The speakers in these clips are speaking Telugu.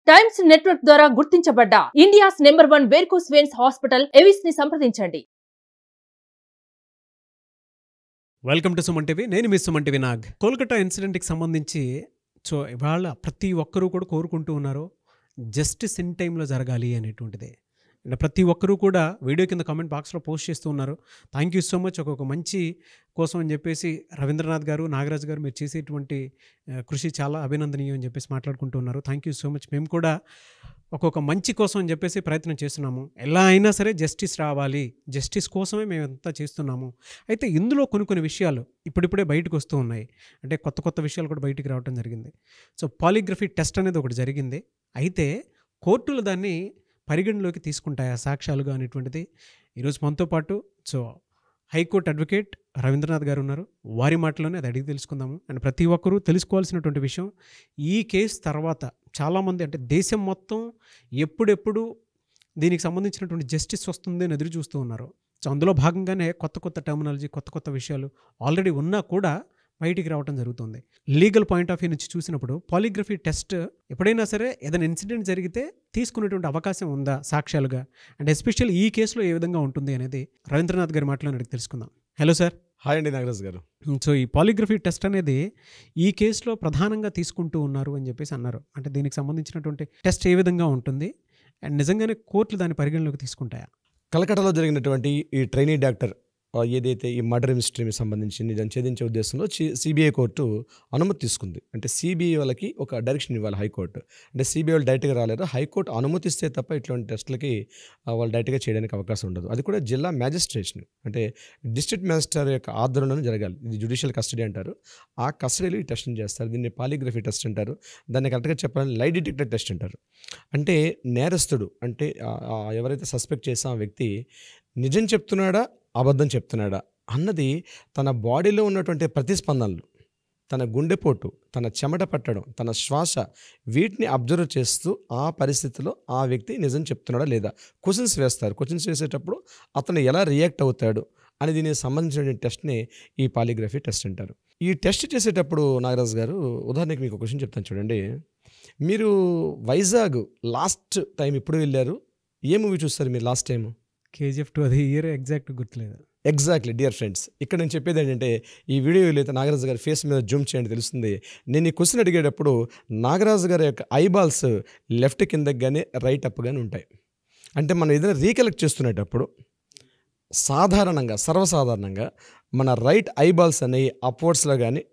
టైమ్స్ నెట్వర్క్ ద్వారా గుర్తించబడ్డ India's number 1 varicose veins hospital Avis ని సంప్రదించండి. Welcome to Suman TV. నేను మీ సుమన్ టీవీ నాగ్. కోల్కతా ఇన్సిడెంట్కి సంబంధించి ఇవాళ ప్రతి ఒక్కరూ కూడా కోరుకుంటూ ఉన్నారు జస్టిస్ ఇన్ టైంలో జరగాలి అనేటువంటిది. అండ్ ప్రతి ఒక్కరూ కూడా వీడియో కింద కామెంట్ బాక్స్లో పోస్ట్ చేస్తూ ఉన్నారు. Thank you so much. ఒక్కొక్క మంచి కోసం అని చెప్పేసి రవీంద్రనాథ్ గారు, నాగరాజ్ గారు మీరు చేసేటువంటి కృషి చాలా అభినందనీయం అని చెప్పేసి మాట్లాడుకుంటూ ఉన్నారు. Thank you so much. మేము కూడా ఒక్కొక్క మంచి కోసం అని చెప్పేసి ప్రయత్నం చేస్తున్నాము. ఎలా అయినా సరే జస్టిస్ రావాలి, జస్టిస్ కోసమే మేము అంతా చేస్తున్నాము. అయితే ఇందులో కొన్ని విషయాలు ఇప్పుడిప్పుడే బయటకు వస్తూ ఉన్నాయి. అంటే కొత్త విషయాలు కూడా బయటికి రావడం జరిగింది. పాలిగ్రఫీ టెస్ట్ అనేది ఒకటి జరిగింది. అయితే కోర్టులు దాన్ని పరిగణలోకి తీసుకుంటాయా సాక్ష్యాలుగా అనేటువంటిది ఈరోజు మనతో పాటు హైకోర్టు అడ్వకేట్ రవీంద్రనాథ్ గారు ఉన్నారు. వారి మాటలోనే అది అడిగి తెలుసుకుందాము. అండ్ ప్రతి ఒక్కరూ తెలుసుకోవాల్సినటువంటి విషయం, ఈ కేసు తర్వాత చాలామంది అంటే దేశం మొత్తం ఎప్పుడెప్పుడు దీనికి సంబంధించినటువంటి జస్టిస్ వస్తుంది అని ఎదురు చూస్తూ ఉన్నారు. అందులో భాగంగానే కొత్త టర్మినాలజీ, కొత్త విషయాలు ఆల్రెడీ ఉన్నా కూడా బయటికి రావడం జరుగుతుంది. లీగల్ పాయింట్ ఆఫ్ వ్యూ నుంచి చూసినప్పుడు పాలిగ్రఫీ టెస్ట్ ఎప్పుడైనా సరే ఏదైనా ఇన్సిడెంట్ జరిగితే తీసుకునేటువంటి అవకాశం ఉందా సాక్ష్యాలుగా, అండ్ ఎస్పెషల్లీ ఈ కేసులో ఏ విధంగా ఉంటుంది అనేది రవీంద్రనాథ్ గారి మాటలో అడిగి తెలుసుకుందాం. Hello sir. హాయ్ అండి నాగరాజ్ గారు. ఈ పాలిగ్రఫీ టెస్ట్ అనేది ఈ కేసులో ప్రధానంగా తీసుకుంటూ ఉన్నారు అని చెప్పేసి అన్నారు. అంటే దీనికి సంబంధించినటువంటి టెస్ట్ ఏ విధంగా ఉంటుంది అండ్ నిజంగానే కోర్టులు దాన్ని పరిగణలోకి తీసుకుంటాయా? కలకటాలో జరిగినటువంటి ఈ ట్రైనీ డాక్టర్ ఏదైతే ఈ మర్డర్ మిస్టరీకి సంబంధించి దాన్ని ఛేదించే ఉద్దేశంలో సిబిఐ కోర్టు అనుమతి తీసుకుంది. అంటే సిబిఐ వాళ్ళకి ఒక డైరెక్షన్ ఇవ్వాలి హైకోర్టు. అంటే సిబిఐ వాళ్ళు డైరెక్ట్గా రాలేరు, హైకోర్టు అనుమతిస్తే తప్ప ఇట్లాంటి టెస్టులకి వాళ్ళు డైరెక్ట్గా చేయడానికి అవకాశం ఉండదు. అది కూడా జిల్లా మ్యాజిస్ట్రేషన్ అంటే డిస్ట్రిక్ట్ మ్యాజిస్ట్రేట్ యొక్క ఆధ్వర్యంలోనే జరగాలి. ఇది జ్యుడిషియల్ కస్టడీ అంటారు. ఆ కస్టడీలో ఈ టెస్ట్ని చేస్తారు. దీన్ని పాలిగ్రఫీ టెస్ట్ అంటారు. దాన్ని కరెక్ట్గా చెప్పాలని లై డిటెక్టర్ టెస్ట్ అంటారు. అంటే నేరస్తుడు అంటే ఎవరైతే సస్పెక్ట్ చేసే ఆ వ్యక్తి నిజం చెప్తున్నాడా అబద్ధం చెప్తున్నాడా అన్నది తన బాడీలో ఉన్నటువంటి ప్రతిస్పందనలు, తన గుండెపోటు, తన చెమట పట్టడం, తన శ్వాస, వీటిని అబ్జర్వ్ చేస్తూ ఆ పరిస్థితిలో ఆ వ్యక్తి నిజం చెప్తున్నాడా లేదా క్వశ్చన్స్ వేస్తారు. క్వశ్చన్స్ వేసేటప్పుడు అతను ఎలా రియాక్ట్ అవుతాడు అని దీనికి సంబంధించిన టెస్ట్ని ఈ పాలిగ్రఫీ టెస్ట్ అంటారు. ఈ టెస్ట్ చేసేటప్పుడు నాగరాజ్ గారు, ఉదాహరణకి మీకు ఒక క్వశ్చన్ చెప్తాను చూడండి. మీరు వైజాగ్ లాస్ట్ టైం ఎప్పుడు వెళ్ళారు? ఏ మూవీ చూస్తారు మీరు లాస్ట్ టైం? KGF 2. అది ఇయర్ ఎగ్జాక్ట్ గుర్తులేదు. ఎగ్జాక్ట్లీ డియర్ ఫ్రెండ్స్, ఇక్కడ నేను చెప్పేది ఏంటంటే ఈ వీడియోలో అయితే నాగరాజు గారి ఫేస్ మీద జూమ్ చేయండి తెలుస్తుంది. నేను ఈ క్వశ్చన్ అడిగేటప్పుడు నాగరాజు గారి యొక్క ఐబాల్స్ లెఫ్ట్ కిందకి కానీ రైట్ అప్ కానీ ఉంటాయి. అంటే మనం ఏదైనా రీకలెక్ట్ చేస్తునేటప్పుడు సాధారణంగా సర్వసాధారణంగా మన రైట్ ఐబాల్స్ అనేవి అప్వర్డ్స్లో కానీ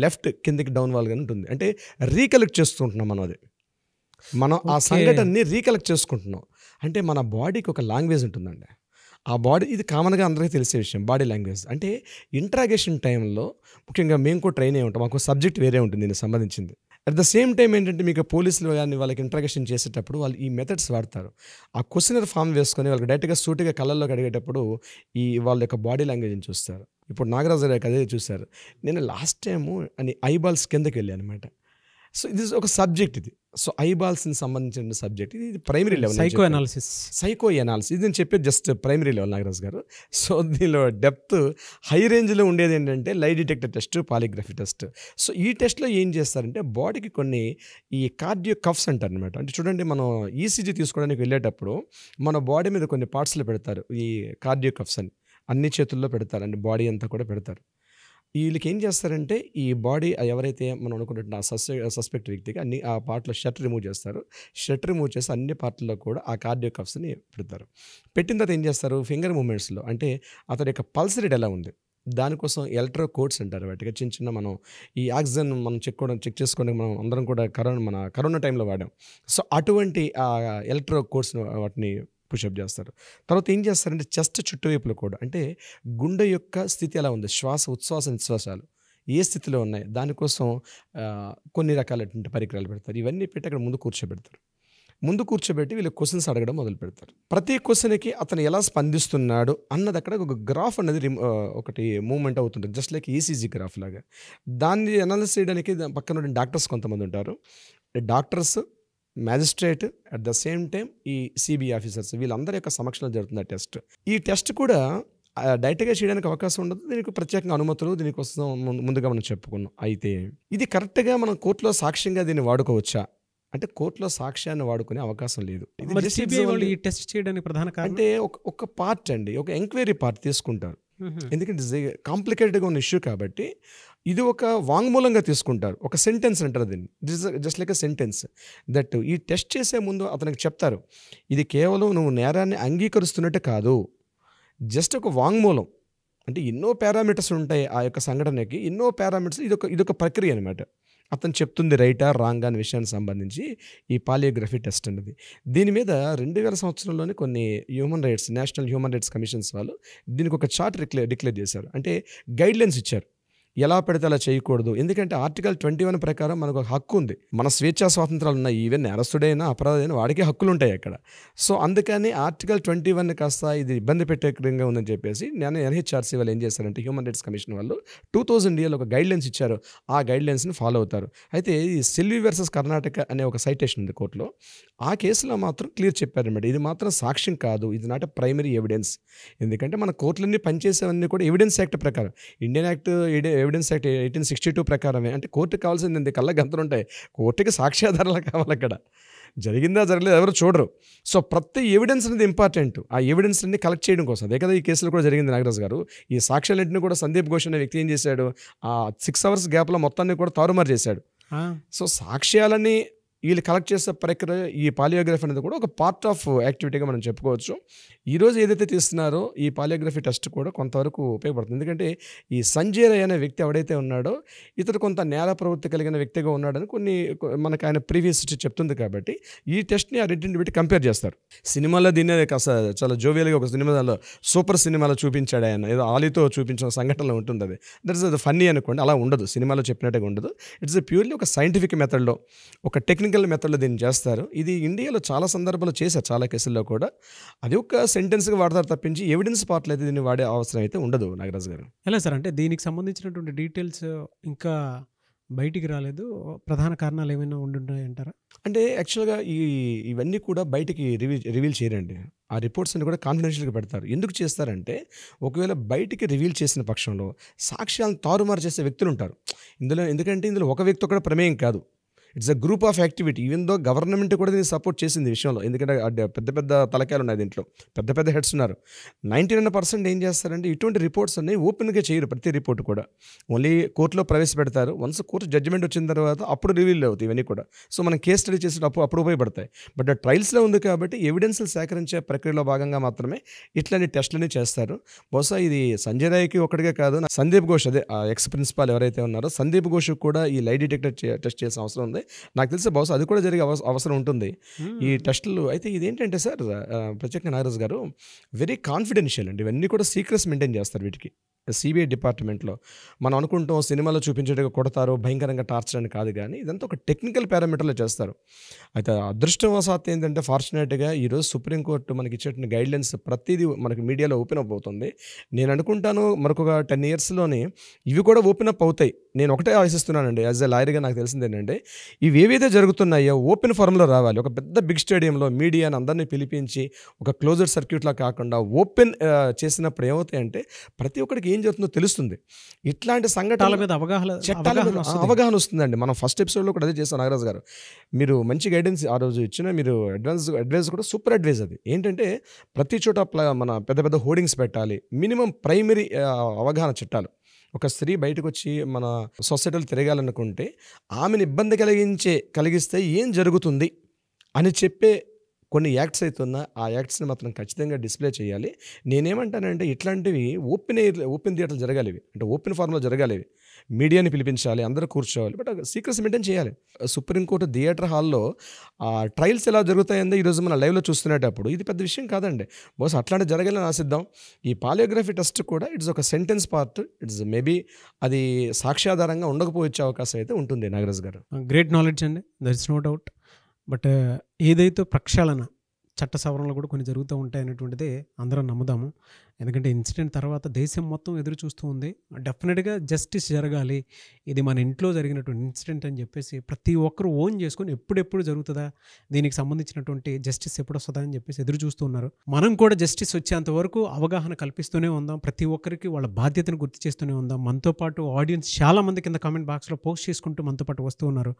లెఫ్ట్ కిందకి డౌన్ వాల్ కానీ ఉంటుంది. అంటే రీకలెక్ట్ చేస్తుంటున్నాం మనం ఆ సంఘటనని రీకలెక్ట్ చేసుకుంటున్నాం. అంటే మన బాడీకి ఒక లాంగ్వేజ్ ఉంటుందండి. ఆ బాడీ, ఇది కామన్గా అందరికీ తెలిసే విషయం, బాడీ లాంగ్వేజ్. అంటే ఇంట్రాగేషన్ టైంలో ముఖ్యంగా మేము కూడా ట్రైన్ అయి ఉంటాం, మాకు సబ్జెక్ట్ వేరే ఉంటుంది దీనికి సంబంధించింది. అట్ ద సేమ్ టైం ఏంటంటే మీకు పోలీసులు కానీ వాళ్ళకి ఇంట్రాగేషన్ చేసేటప్పుడు వాళ్ళు ఈ మెథడ్స్ వాడతారు. ఆ క్వశ్చనర్ ఫామ్ వేసుకొని వాళ్ళకి డైరెక్ట్గా సూటిగా కళ్ళల్లోకి అడిగేటప్పుడు వాళ్ళ యొక్క బాడీ లాంగ్వేజ్ని చూస్తారు. ఇప్పుడు నాగరాజు గారు అదే చూశారు. నేను లాస్ట్ టైము అని ఐబాల్స్ కిందకి వెళ్ళాను అనమాట. సో ఇది ఒక సబ్జెక్ట్, ఇది ఐబాల్స్ని సంబంధించిన సబ్జెక్ట్. ఇది ప్రైమరీ లెవెల్ సైకో ఎనాలిసిస్. ఇది నేను చెప్పేది జస్ట్ ప్రైమరీ లెవెల్ నాగరాజ్ గారు. సో దీనిలో డెప్త్ హై రేంజ్లో ఉండేది ఏంటంటే lie detector test, polygraphy test. So ఈ టెస్ట్లో ఏం చేస్తారంటే బాడీకి కొన్ని ఈ కార్డియో కఫ్స్ అంటారు అనమాట. అంటే చూడండి, మనం ఈసీజీ తీసుకోవడానికి వెళ్ళేటప్పుడు మన బాడీ మీద కొన్ని పార్ట్స్లో పెడతారు ఈ కార్డియో కఫ్స్ అని, అన్ని చేతుల్లో పెడతారు, అంటే బాడీ అంతా కూడా పెడతారు. వీళ్ళకి ఏం చేస్తారంటే ఈ బాడీ ఎవరైతే మనం అనుకున్నట్టు సస్పెక్ట్ వ్యక్తికి అన్ని ఆ పార్ట్లో షర్ట్ రిమూవ్ చేస్తారు. షర్ట్ రిమూవ్ చేసి అన్ని పార్ట్లో కూడా ఆ కార్డియో కఫ్స్ని పెడతారు. పెట్టిన తర్వాత ఏం చేస్తారు, ఫింగర్ మూమెంట్స్లో అంటే అతడి యొక్క పల్స్ రేట్ ఎలా ఉంది దానికోసం ఎలక్ట్రో కోడ్స్ అంటారు. వాటికి చిన్న మనం ఈ ఆక్సిజన్ మనం చెక్ చేసుకోవడానికి మనం అందరం కూడా కరోనా టైంలో వాడాం. సో అటువంటి ఎలక్ట్రో కోడ్స్ వాటిని పుషప్ చేస్తారు. తర్వాత ఏం చేస్తారంటే చెస్ట్ చుట్టువైపులో కూడా, అంటే గుండె యొక్క స్థితి ఎలా ఉంది, శ్వాస ఉచ్ఛ్వాస నిశ్వాసాలు ఏ స్థితిలో ఉన్నాయి దానికోసం కొన్ని రకాలైనటువంటి పరికరాలు పెడతారు. ఇవన్నీ పెట్టి అక్కడ ముందు కూర్చోబెట్టి వీళ్ళు క్వశ్చన్స్ అడగడం మొదలు పెడతారు. ప్రతి క్వశ్చన్కి అతను ఎలా స్పందిస్తున్నాడు అన్నది అక్కడ ఒక గ్రాఫ్ అనేది ఒకటి మూవ్మెంట్ అవుతుంటుంది, జస్ట్ లైక్ ఈసీజీ గ్రాఫ్ లాగా. దాన్ని అనాలిసిస్ చేయడానికి పక్కన డాక్టర్స్ కొంతమంది ఉంటారు. Doctors, magistrate, at the same time ఈ సిబిఐ ఆఫీసర్స్, వీళ్ళందరి యొక్క సమక్షంలో జరుగుతుంది టెస్ట్. ఈ టెస్ట్ కూడా డైరెక్ట్గా చేయడానికి అవకాశం ఉండదు, దీనికి ప్రత్యేకంగా అనుమతులు దీనికోసం ముందుగా మనం చెప్పుకున్నాం. అయితే ఇది కరెక్ట్గా మనం కోర్టులో సాక్ష్యంగా దీన్ని వాడుకోవచ్చా అంటే కోర్టులో సాక్ష్యాన్ని వాడుకునే అవకాశం లేదు. ఇది మరి just సిబిఐ వాళ్ళు only- ఈ టెస్ట్ చేయడానికి ప్రధాన కారణం అంటే ఒక పార్ట్ అండి, ఒక ఎంక్వైరీ పార్ట్ తీసుకుంటారు. ఎందుకంటే కాంప్లికేటెడ్గా ఉన్న ఇష్యూ కాబట్టి ఇది ఒక వాంగ్మూలంగా తీసుకుంటారు. ఒక సెంటెన్స్ అంటారు దీన్ని, just like a sentence that ఈ టెస్ట్ చేసే ముందు అతనికి చెప్తారు, ఇది కేవలం నువ్వు నేరాన్ని అంగీకరిస్తున్నట్టు కాదు, జస్ట్ ఒక వాంగ్మూలం. అంటే ఎన్నో పారామీటర్స్ ఉంటాయి ఆ యొక్క సంఘటనకి, ఎన్నో పారామీటర్స్, ఇదొక ప్రక్రియ అనమాట. అతను చెప్తుంది రైటా రాంగ్ అనే విషయానికి సంబంధించి ఈ పాలియోగ్రఫీ టెస్ట్ అనేది. దీని మీద 2000 సంవత్సరంలోనే కొన్ని నేషనల్ హ్యూమన్ రైట్స్ కమిషన్స్ వాళ్ళు దీనికి ఒక చార్ట్ డిక్లేర్ చేశారు. అంటే గైడ్లైన్స్ ఇచ్చారు, ఎలా పడితే అలా చేయకూడదు. ఎందుకంటే ఆర్టికల్ 21 ప్రకారం మనకు ఒక హక్కు ఉంది, మన స్వేచ్ఛా స్వాతంత్రాలు ఉన్నాయి. ఈవెన్ నేరస్తుడైనా అపరాధైనా వాడికి హక్కులు ఉంటాయి అక్కడ. సో అందుకని ఆర్టికల్ 21 కాస్త ఇది ఇబ్బంది పెట్టేకరంగా ఉందని చెప్పేసి ఎన్హెచ్ఆర్సీ వాళ్ళు ఏం చేశారంటే, హ్యూమన్ రైట్స్ కమిషన్ వాళ్ళు 2000 ఇయర్లో ఒక గైడ్లైన్స్ ఇచ్చారు. ఆ గైడ్లైన్స్ని ఫాలో అవుతారు. అయితే ఈ సెల్వి వర్సెస్ కర్ణాటక అనే ఒక సైటేషన్ ఉంది కోర్టులో. ఆ కేసులో మాత్రం క్లియర్ చెప్పారన్నమాట, ఇది మాత్రం సాక్ష్యం కాదు, ఇది నాట్ ప్రైమరీ ఎవిడెన్స్. ఎందుకంటే మన కోర్టులన్నీ పనిచేసేవన్నీ కూడా ఎవిడెన్స్ యాక్ట్ ప్రకారం, ఇండియన్ యాక్ట్ ఎవిడెన్స్ యాక్ట్ 1862 ప్రకారమే. అంటే కోర్టుకు కావాల్సింది కళ్ళ గంతులు ఉంటాయి, కోర్టుకి సాక్ష్యాధారాలు కావాలి. అక్కడ జరిగిందా జరగలేదు ఎవరు చూడరు. సో ప్రతి ఎవిడెన్స్ అనేది ఇంపార్టెంట్. ఆ ఎవిడెన్స్ అన్ని కలెక్ట్ చేయడం కోసం, అదే కదా ఈ కేసులో కూడా జరిగింది నాగరాజు గారు. ఈ సాక్ష్యాలన్నింటినీ కూడా సందీప్ ఘోష్ అనే వ్యక్తి ఏం చేశాడు, ఆ 6 hours గ్యాప్లో మొత్తాన్ని కూడా తారుమారు చేశాడు. సో సాక్ష్యాలని వీళ్ళు కలెక్ట్ చేసే ప్రక్రియ, ఈ పాలియోగ్రఫీ అనేది కూడా ఒక పార్ట్ ఆఫ్ యాక్టివిటీగా మనం చెప్పుకోవచ్చు. ఈరోజు ఏదైతే తీస్తున్నారో ఈ పాలియోగ్రఫీ టెస్ట్ కూడా కొంతవరకు ఉపయోగపడుతుంది. ఎందుకంటే ఈ సంజయ్ రాయ్ అనే వ్యక్తి ఎవడైతే ఉన్నాడో ఇతడు కొంత నేర ప్రవృత్తి కలిగిన వ్యక్తిగా ఉన్నాడని మనకు ఆయన ప్రీవియస్ చెప్తుంది. కాబట్టి ఈ టెస్ట్ని ఆ రెండింటిని పెట్టి కంపేర్ చేస్తారు. సినిమాలో దీన్ని కాస్త చాలా జోవియల్గా ఒక సినిమాలో సూపర్ సినిమాలో చూపించాడు ఆయన, ఏదో ఆలీతో చూపించిన సంఘటనలో ఉంటుంది. అది దట్ ఇస్ ఫన్నీ అనుకోండి, అలా ఉండదు, సినిమాలో చెప్పినట్టుగా ఉండదు. ఇట్స్ ప్యూర్లీ ఒక సైంటిఫిక్ మెథడ్లో, ఒక టెక్నికల్ మెథడ్లో దీన్ని చేస్తారు. ఇది ఇండియాలో చాలా సందర్భాలు చేశారు, చాలా కేసుల్లో కూడా. అది ఒక సెంటెన్స్గా వాడతారు తప్పించి ఎవిడెన్స్ పార్ట్లో అయితే దీన్ని వాడే అవసరం అయితే ఉండదు నాగరాజు గారు. ఎలా సార్, అంటే దీనికి సంబంధించినటువంటి డీటెయిల్స్ ఇంకా బయటికి రాలేదు, ప్రధాన కారణాలు ఏమైనా ఉండుంటాయంటారా? అంటే యాక్చువల్గా ఇవన్నీ కూడా బయటికి రివీల్ చేయరండి. ఆ రిపోర్ట్స్ అన్ని కూడా కాన్ఫిడెన్షియల్గా పెడతారు. ఎందుకు చేస్తారంటే, ఒకవేళ బయటికి రివీల్ చేసిన పక్షంలో సాక్ష్యాలను తారుమారు చేసే వ్యక్తులు ఉంటారు ఇందులో. ఎందుకంటే ఇందులో ఒక వ్యక్తి కూడా ప్రమేయం కాదు, it's a group of activity. Even though government కూడా దీన్ని సపోర్ట్ చేసింది ఈ విషయంలో. ఎందుకంటే పెద్ద పెద్ద తలకాయలు ఉన్నాయి దీంట్లో, పెద్ద పెద్ద హెడ్స్ ఉన్నారు. 99% ఏం చేస్తారంటే ఇటువంటి రిపోర్ట్స్ అన్ని ఓపెన్గా చేయరు. ప్రతి రిపోర్ట్ కూడా ఓన్లీ కోర్టులో ప్రవేశపెడతారు. వన్స్ కోర్టు జడ్జిమెంట్ వచ్చిన తర్వాత అప్పుడు రివీల్ అవుతాయి ఇవన్నీ కూడా. సో మనం కేస్ స్టడీ చేసేటప్పుడు అప్పుడు ఉపయోగపడతాయి. బట్ ట్రయల్స్లో ఉంది కాబట్టి ఎవిడెన్స్లు సేకరించే ప్రక్రియలో భాగంగా మాత్రమే ఇట్లాంటి టెస్టులని చేస్తారు. బహుశా ఇది సంజయ్ రాయ్కి ఒకటిగా కాదు, సందీప్ ఘోష్, అదే ఎక్స్ ప్రిన్సిపాల్ ఎవరైతే ఉన్నారో సందీప్ ఘోష్ కూడా ఈ లై డిటెక్టర్ టెస్ట్ చేయాల్సిన అవసరం ఉంది. నాకు తెలిసి బహుశా అది కూడా జరిగే అవసరం ఉంటుంది ఈ టెస్టులు. అయితే ఇదేంటంటే సార్, ప్రత్యేకంగా నాగరాజు గారు, వెరీ కాన్ఫిడెన్షియల్ అండి. ఇవన్నీ కూడా సీక్రెట్స్ మెయింటైన్ చేస్తారు వీటికి. సిబిఐ డిపార్ట్మెంట్లో మనం అనుకుంటాం సినిమాలో చూపించేట్టుగా కొడతారు, భయంకరంగా టార్చర్ అని కాదు, కానీ ఇదంతా ఒక టెక్నికల్ పారామీటర్లో చేస్తారు. అయితే అదృష్టవశాత్తు ఏంటంటే, ఫార్చునేట్గా ఈరోజు సుప్రీంకోర్టు మనకి ఇచ్చేటువంటి గైడ్లైన్స్ ప్రతిదీ మనకి మీడియాలో ఓపెన్ అప్ అవుతుంది. నేను అనుకుంటాను మరొక 10 yearsలోనే ఇవి కూడా ఓపెన్ అప్ అవుతాయి. నేను ఒకటే ఆశిస్తున్నానండి, యాజ్ ఎ లాయర్గా నాకు తెలిసింది ఏంటంటే, ఇవి ఏవైతే జరుగుతున్నాయో ఓపెన్ ఫారంలో రావాలి. ఒక పెద్ద బిగ్ స్టేడియంలో మీడియాని అందరినీ పిలిపించి ఒక క్లోజ్డ్ సర్క్యూట్లా కాకుండా ఓపెన్ చేసినప్పుడు ఏమవుతాయంటే, ప్రతి ఒక్కరికి ఏం జరుగుతుందో తెలుస్తుంది. ఇట్లాంటి సంఘటనల మీద అవగాహన వస్తుందండి. మనం ఫస్ట్ ఎపిసోడ్లో కూడా అదే చేస్తాం నాగరాజు గారు. మీరు మంచి గైడెన్స్ ఆ రోజు ఇచ్చిన, మీరు అడ్వైస్ కూడా సూపర్ అడ్వైస్. అది ఏంటంటే, ప్రతి చోట మన పెద్ద పెద్ద హోర్డింగ్స్ పెట్టాలి, మినిమం ప్రైమరీ అవగాహన చట్టాలు. ఒక స్త్రీ బయటకు వచ్చి మన సొసైటీలో తిరగాలనుకుంటే ఆమెను ఇబ్బంది కలిగిస్తే ఏం జరుగుతుంది అని చెప్పే కొన్ని యాక్ట్స్ అయితే ఉన్నా, ఆ యాక్ట్స్ని మాత్రం ఖచ్చితంగా డిస్ప్లే చేయాలి. నేనేమంటానంటే, ఇట్లాంటివి ఓపెన్ థియేటర్లు జరగాలి, ఇవి అంటే ఓపెన్ ఫారంలో జరగాలి. ఇవి మీడియాని పిలిపించాలి, అందరూ కూర్చోవాలి, బట్ సీక్రెట్స్ మెయింటైన్ చేయాలి. సుప్రీంకోర్టు థియేటర్ హాల్లో ట్రయల్స్ ఎలా జరుగుతాయందో ఈరోజు మనం లైవ్లో చూస్తున్నప్పుడు ఇది పెద్ద విషయం కాదండి. బహుశా అట్లాంటి జరగాలని ఆశిద్దాం. ఈ పాలియోగ్రఫీ టెస్ట్ కూడా ఇట్స్ ఒక సెంటెన్స్ పార్ట్. ఇట్స్ మేబీ అది సాక్ష్యాధారంగా ఉండకపోవచ్చే అవకాశం అయితే ఉంటుంది నాగరాజ్ గారు. గ్రేట్ నాలెడ్జ్ అండి, there is no doubt. But ఏదైతే ప్రక్షాళన చట్ట సవరణలు కూడా కొన్ని జరుగుతూ ఉంటాయి అనేటువంటిది అందరం నమ్ముదాము. ఎందుకంటే ఇన్సిడెంట్ తర్వాత దేశం మొత్తం ఎదురు చూస్తూ ఉంది. డెఫినెట్గా జస్టిస్ జరగాలి, ఇది మన ఇంట్లో జరిగినటువంటి ఇన్సిడెంట్ అని చెప్పేసి ప్రతి ఒక్కరు ఓన్ చేసుకొని ఎప్పుడెప్పుడు జరుగుతుందా, దీనికి సంబంధించినటువంటి జస్టిస్ ఎప్పుడు వస్తుందా అని చెప్పేసి ఎదురు చూస్తూ ఉన్నారు. మనం కూడా జస్టిస్ వచ్చేంత వరకు అవగాహన కల్పిస్తూనే ఉందాం, ప్రతి ఒక్కరికి వాళ్ళ బాధ్యతను గుర్తు చేస్తూనే ఉందాం. మనతో పాటు ఆడియన్స్ చాలామంది కింద కామెంట్ బాక్స్లో పోస్ట్ చేసుకుంటూ మనతో పాటు వస్తూ ఉన్నారు.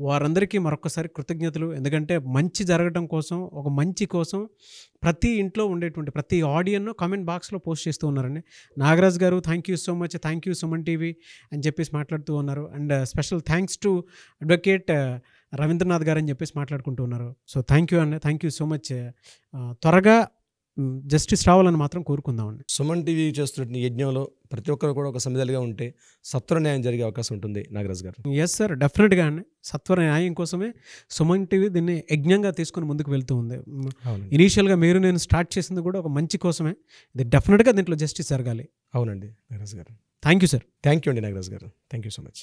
వారందరికీ మరొకసారి కృతజ్ఞతలు. ఎందుకంటే మంచి జరగడం కోసం, ఒక మంచి కోసం ప్రతి ఇంట్లో ఉండేటువంటి ప్రతి ఆడియన్ కామెంట్ బాక్స్లో పోస్ట్ చేస్తూ ఉన్నారండి. Nagaraj garu thank you so much, thank you Suman TV అని చెప్పేసి మాట్లాడుతూ ఉన్నారు. And special thanks to advocate Ravindranath garu అని చెప్పేసి మాట్లాడుకుంటూ ఉన్నారు. సో థ్యాంక్ యూ అండి, థ్యాంక్ యూ సో మచ్. త్వరగా జస్టిస్ రావాలని మాత్రం కోరుకుందామండి. సుమన్ టీవీ చేస్తున్న యజ్ఞంలో ప్రతి ఒక్కరు కూడా ఒక సమిధలుగా ఉంటే సత్వర న్యాయం జరిగే అవకాశం ఉంటుంది నాగరాజ్ గారు. ఎస్ సార్, డెఫినెట్గా అండి. సత్వర న్యాయం కోసమే సుమన్ టీవీ దీన్ని యజ్ఞంగా తీసుకొని ముందుకు వెళ్తూ ఉంది. ఇనీషియల్గా నేను స్టార్ట్ చేసింది కూడా ఒక మంచి కోసమే. ఇది డెఫినెట్గా దీంట్లో జస్టిస్ జరగాలి. అవునండి Nagaraj garu. Thank you sir. Thank you అండి Nagaraj garu. Thank you so much.